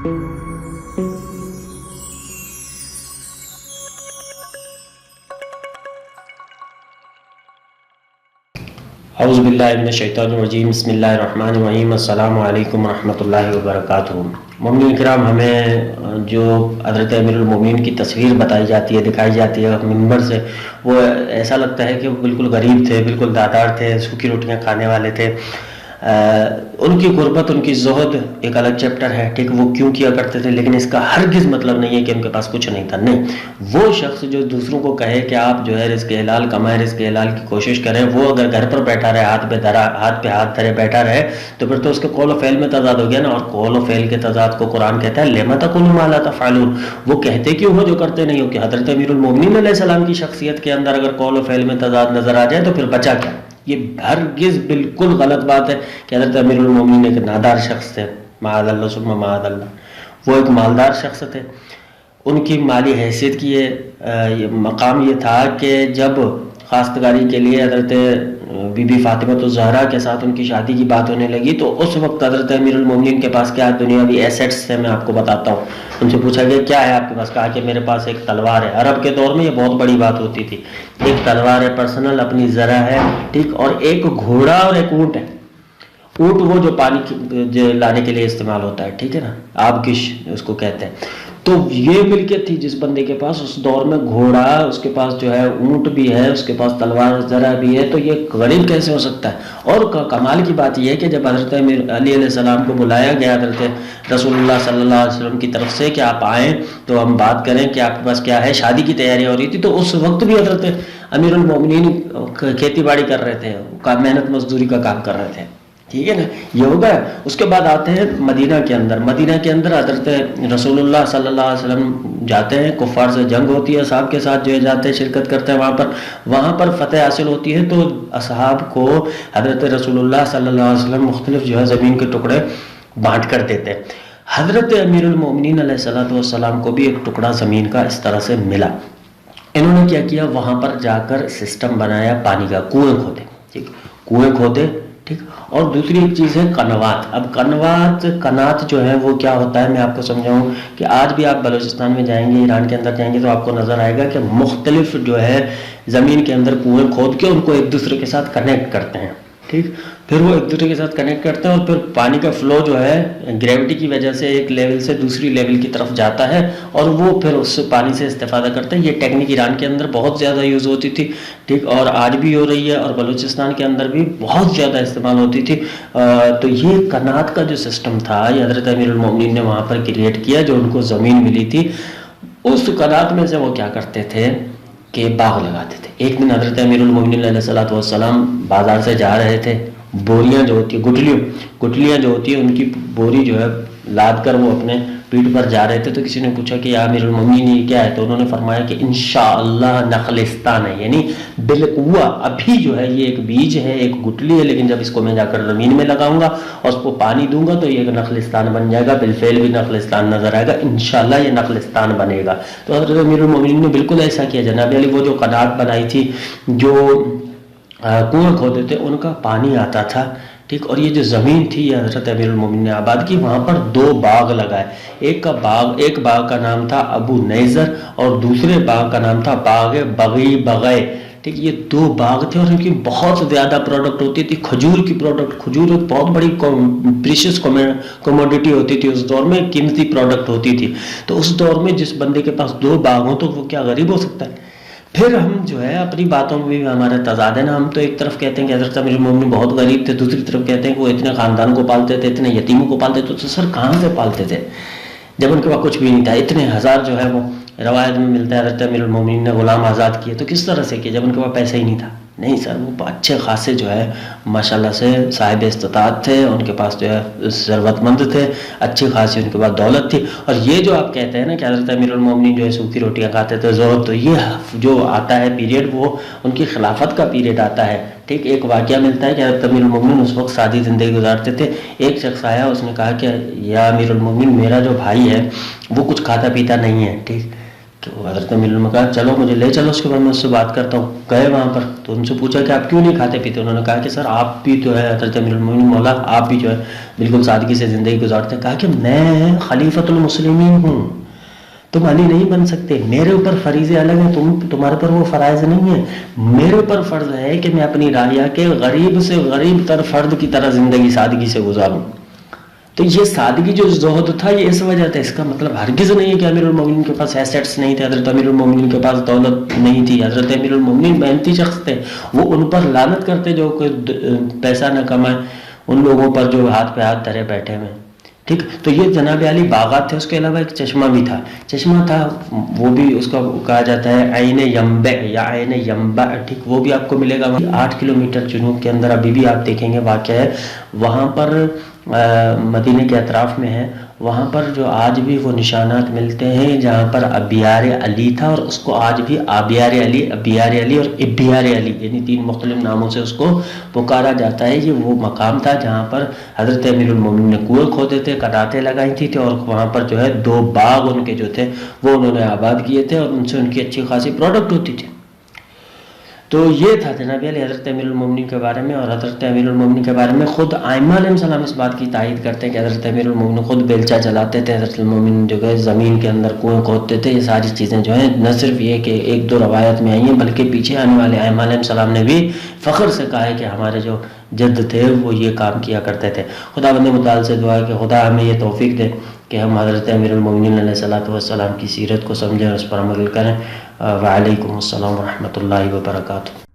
اعوذ باللہ من الشیطان الرجیم، بسم اللہ الرحمن الرحیم، السلام علیکم ورحمۃ اللہ وبرکاتہ۔ مومنین کرام، ہمیں جو حضرت امیر المومنین کی تصویر بتائی جاتی ہے، دکھائی جاتی ہے منبر سے، وہ ایسا لگتا ہے کہ وہ بالکل غریب تھے، بالکل دادار تھے، سوکھی روٹیاں کھانے والے تھے۔ ان کی غربت، ان کی زہد ایک الگ چیپٹر ہے، ٹھیک، وہ کیوں کیا کرتے تھے، لیکن اس کا ہرگز مطلب نہیں ہے کہ ان کے پاس کچھ نہیں تھا۔ نہیں، وہ شخص جو دوسروں کو کہے کہ آپ جو ہے رزق حلال کمائیں، رزق حلال کی کوشش کریں، وہ اگر گھر پر بیٹھا رہے، ہاتھ پہ ہاتھ دھرے بیٹھا رہے، تو پھر تو اس کے قول و فعل میں تضاد ہو گیا نا۔ اور قول و فعل کے تضاد کو قرآن کہتا ہے لما تقولون ما لا تفعلون، وہ کہتے کیوں ہو جو کرتے نہیں ہو۔ کہ حضرت امیر المومنین علیہ السلام کی شخصیت کے اندر اگر قول و فعل میں تضاد نظر آ جائے تو پھر بچا کیا؟ یہ ہرگز بالکل غلط بات ہے کہ حضرت امیر المومنین ایک نادار شخص تھے، معاذ اللہ ثم معاذ اللہ۔ وہ ایک مالدار شخص تھے۔ ان کی مالی حیثیت کی مقام یہ تھا کہ جب خواستگاری کے لیے حضرت بی بی فاطمہ الزہرا کے ساتھ ان کی شادی کی بات ہونے لگی تو اس وقت حضرت امیر المومنین کے پاس کیا دنیاوی ایسیٹس تھے، میں آپ کو بتاتا ہوں۔ ان سے پوچھا گیا کیا ہے آپ کے پاس؟ کہا کہ میرے پاس ایک تلوار ہے۔ عرب کے دور میں یہ بہت بڑی بات ہوتی تھی، ایک تلوار ہے پرسنل، اپنی زرہ ہے، ٹھیک، اور ایک گھوڑا اور ایک اونٹ ہے۔ اونٹ وہ جو پانی لانے کے لیے استعمال ہوتا ہے، ٹھیک ہے نا، آبکش اس کو کہتے ہیں۔ تو یہ ملکیت تھی جس بندے کے پاس اس دور میں گھوڑا، اس کے پاس جو ہے اونٹ بھی ہے، اس کے پاس تلوار زرہ بھی ہے، تو یہ غریب کیسے ہو سکتا ہے؟ اور کمال کی بات یہ ہے کہ جب حضرت امیر علی علیہ السلام کو بلایا گیا حضرت رسول اللہ صلی اللہ علیہ وسلم کی طرف سے کہ آپ آئیں تو ہم بات کریں کہ آپ کے پاس کیا ہے، شادی کی تیاریاں ہو رہی تھی، تو اس وقت بھی حضرت امیر المومنین کھیتی باڑی کر رہے تھے، محنت مزدوری کا کام کر رہے تھے، ٹھیک ہے نا، یہ ہوگا۔ اس کے بعد آتے ہیں مدینہ کے اندر۔ مدینہ کے اندر حضرت رسول اللہ صلی اللہ علیہ وسلم جاتے ہیں، کفار سے جنگ ہوتی ہے، اصحاب کے ساتھ جو ہے جاتے ہیں، شرکت کرتے ہیں، وہاں پر فتح حاصل ہوتی ہے، تو اصحاب کو حضرت رسول اللہ صلی اللہ علیہ وسلم مختلف جو ہے زمین کے ٹکڑے بانٹ کر دیتے ہیں۔ حضرت امیر المومنین علیہ السلام کو بھی ایک ٹکڑا زمین کا اس طرح سے ملا۔ انہوں نے کیا کیا، وہاں پر جا کر سسٹم بنایا پانی کا، کنویں کھودے، ٹھیک، کنویں کھودے، ٹھیک۔ اور دوسری ایک چیز ہے قنوات۔ اب قنات جو ہے وہ کیا ہوتا ہے، میں آپ کو سمجھاؤں کہ آج بھی آپ بلوچستان میں جائیں گے، ایران کے اندر جائیں گے تو آپ کو نظر آئے گا کہ مختلف جو ہے زمین کے اندر کنویں کھود کے ان کو ایک دوسرے کے ساتھ کنیکٹ کرتے ہیں، ٹھیک، پھر وہ ایک دوسرے کے ساتھ کنیکٹ کرتے ہیں اور پھر پانی کا فلو جو ہے گریوٹی کی وجہ سے ایک لیول سے دوسری لیول کی طرف جاتا ہے اور وہ پھر اس پانی سے استفادہ کرتے ہیں۔ یہ ٹیکنیک ایران کے اندر بہت زیادہ یوز ہوتی تھی، ٹھیک، اور آج بھی ہو رہی ہے، اور بلوچستان کے اندر بھی بہت زیادہ استعمال ہوتی تھی۔ تو یہ قنات کا جو سسٹم تھا یہ حضرت امیر المومنین نے وہاں پر کریٹ کیا، جو ان کو زمین ملی تھی اس قنات میں سے وہ کیا کرتے تھے کہ باغ لگاتے تھے۔ ایک دن حضرت امیر المومنین علیہ السلام بازار سے جا رہے تھے، بوریاں جو ہوتی ہیں، گٹلیاں جو ہوتی ہیں، ان کی بوری جو ہے لاد کر وہ اپنے پیٹھ پر جا رہے تھے، تو کسی نے پوچھا کہ یا امیر المومنین یہ کیا ہے؟ تو انہوں نے فرمایا کہ انشاءاللہ نخلستان ہے، یعنی بالقوہ ابھی جو ہے یہ ایک بیج ہے، ایک گٹلی ہے، لیکن جب اس کو میں جا کر زمین میں لگاؤں گا اور اس کو پانی دوں گا تو یہ ایک نخلستان بن جائے گا، بالفعل بھی نخلستان نظر آئے گا، انشاءاللہ یہ نخلستان بنے گا۔ تو حضرت امیر المومنین نے بالکل ایسا کیا۔ جناب علی وہ جو قنات بنائی تھی، جو کنویں کھودے تھے، ان کا پانی آتا تھا، ٹھیک، اور یہ جو زمین تھی یہ حضرت امیر المومنین نے آباد کی۔ وہاں پر 2 باغ لگائے، ایک باغ کا نام تھا ابو نیزر اور دوسرے باغ کا نام تھا باغ بغے، ٹھیک، یہ 2 باغ تھے اور ان کی بہت زیادہ پروڈکٹ ہوتی تھی، کھجور کی پروڈکٹ۔ کھجور ایک بہت بڑی پریشیس کوموڈیٹی ہوتی تھی اس دور میں، قیمتی پروڈکٹ ہوتی تھی۔ تو اس دور میں جس بندے کے پاس 2 باغ ہوں تو وہ کیا غریب ہو سکتا ہے؟ پھر ہم جو ہے اپنی باتوں میں بھی ہمارا تضاد ہے نا، ہم تو ایک طرف کہتے ہیں کہ حضرت امیر المومنین بہت غریب تھے، دوسری طرف کہتے ہیں کہ وہ اتنے خاندان کو پالتے تھے، اتنے یتیموں کو پالتے تھے۔ تو سر کہاں سے پالتے تھے جب ان کے پاس کچھ بھی نہیں تھا؟ اتنے ہزار جو ہے وہ روایت میں ملتا ہے حضرت امیر المومنین نے غلام آزاد کیے، تو کس طرح سے کیے جب ان کے پاس پیسے ہی نہیں تھا؟ نہیں سر، وہ اچھے خاصے جو ہے ماشاءاللہ سے صاحب استطاعت تھے، ان کے پاس جو ہے ثروت مند تھے، اچھی خاصی ان کے پاس دولت تھی۔ اور یہ جو آپ کہتے ہیں نا کہ حضرت امیر المومنین جو ہے سوکھی روٹیاں کھاتے تھے، زہد، تو یہ جو آتا ہے پیریڈ وہ ان کی خلافت کا پیریڈ آتا ہے، ٹھیک۔ ایک واقعہ ملتا ہے کہ حضرت امیر المومنین اس وقت سادی زندگی گزارتے تھے۔ ایک شخص آیا، اس نے کہا کہ یا امیر المومنین میرا جو بھائی ہے وہ کچھ کھاتا پیتا نہیں ہے، ٹھیک۔ تو حضرت امیر المومنین نے کہا چلو مجھے لے چلو، اس کے بعد میں اس سے بات کرتا ہوں۔ گئے وہاں پر تو ان سے پوچھا کہ آپ کیوں نہیں کھاتے پیتے؟ انہوں نے کہا کہ سر آپ بھی جو ہے حضرت امیر المومنین مولا، آپ بھی جو ہے بالکل سادگی سے زندگی گزارتے ہیں. کہا کہ میں خلیفۃ المسلمین ہوں، تم علی نہیں بن سکتے، میرے اوپر فریضے الگ ہیں، تمہارے پر وہ فرائض نہیں ہیں. میرے اوپر فرض ہے کہ میں اپنی رعایا کے غریب سے غریب تر فرد کی طرح زندگی سادگی سے گزاروں. تو یہ سادگی جو زہد تھا یہ اس وجہ تھا. اس کا مطلب ہرگز نہیں ہے کہ امیر المومنین کے پاس ایسیٹس نہیں تھے، حضرت امیر المومنین کے پاس دولت نہیں تھی. حضرت امیر المومنین محنتی شخص تھے، وہ ان پر لعنت کرتے جو کوئی پیسہ نہ کمائے، ان لوگوں پر جو ہاتھ پہ ہاتھ دھرے بیٹھے ہوئے. ٹھیک. تو یہ جناب علی باغات تھے. اس کے علاوہ ایک چشمہ بھی تھا. چشمہ تھا وہ بھی اس کا کہا جاتا ہے عین ینبع یا عین ینبع. ٹھیک. وہ بھی آپ کو ملے گا 8 کلومیٹر جنوب کے اندر. ابھی بھی آپ دیکھیں گے واقع ہے وہاں پر، مدینے کے اطراف میں ہے. وہاں پر جو آج بھی وہ نشانات ملتے ہیں جہاں پر ابیار علی تھا، اور اس کو آج بھی آبیار علی، ابیار علی اور ابیار علی یعنی 3 مختلف ناموں سے اس کو پکارا جاتا ہے. یہ وہ مقام تھا جہاں پر حضرت امیر المومنین نے کنویں کھودے تھے، کناتیں لگائی تھی اور وہاں پر جو ہے 2 باغ ان کے جو تھے وہ انہوں نے آباد کیے تھے، اور ان سے ان کی اچھی خاصی پروڈکٹ ہوتی تھی. تو یہ تھا جناب علی حضرت امیر المومنین کے بارے میں. اور حضرت امیر المومنین کے بارے میں خود ائمہ علیہ السلام اس بات کی تائید کرتے ہیں کہ حضرت امیر المومنین خود بیلچہ چلاتے تھے. حضرت المومنین جو ہے زمین کے اندر کنویں کھودتے تھے. یہ ساری چیزیں جو ہیں نہ صرف یہ کہ 1-2 روایت میں آئی ہیں، بلکہ پیچھے آنے والے ائمہ علیہ السلام نے بھی فخر سے کہا ہے کہ ہمارے جو جد تھے وہ یہ کام کیا کرتے تھے. خدا بند متعال سے دعا ہے کہ خدا ہمیں یہ توفیق دے کہ ہم حضرت امیر المومنین علیہ السلام کی سیرت کو سمجھیں اور اس پر عمل کریں. وعلیکم السلام ورحمۃ اللہ وبرکاتہ.